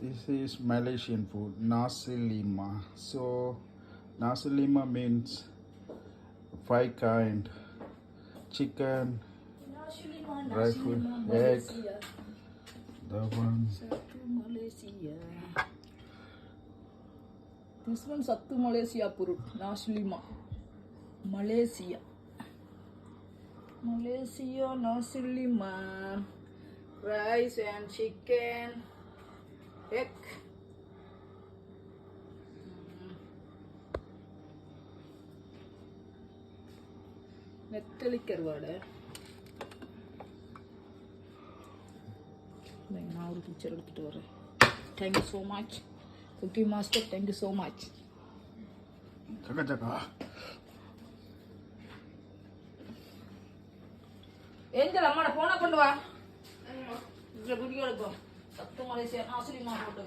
This is Malaysian food, nasi lemak. So, nasi lemak means five kind: chicken, dry food, egg. The one. Malaysia. This one Sattu Malaysia Purut, nasi lemak. Malaysia. Malaysia nasi lemak. Rice and chicken. Egg. നെത്തലി കരുവാട്. ഞാൻ ഒരു picture എടുത്തിട്ട് പറയാം. Thank you so much cooking master, thank you so much. Angel അമ്മയുടെ ഫോണെ കൊണ്ടുവാ. Video എടുക്കും. സത്തു Malaysia നാസിലിമാ pot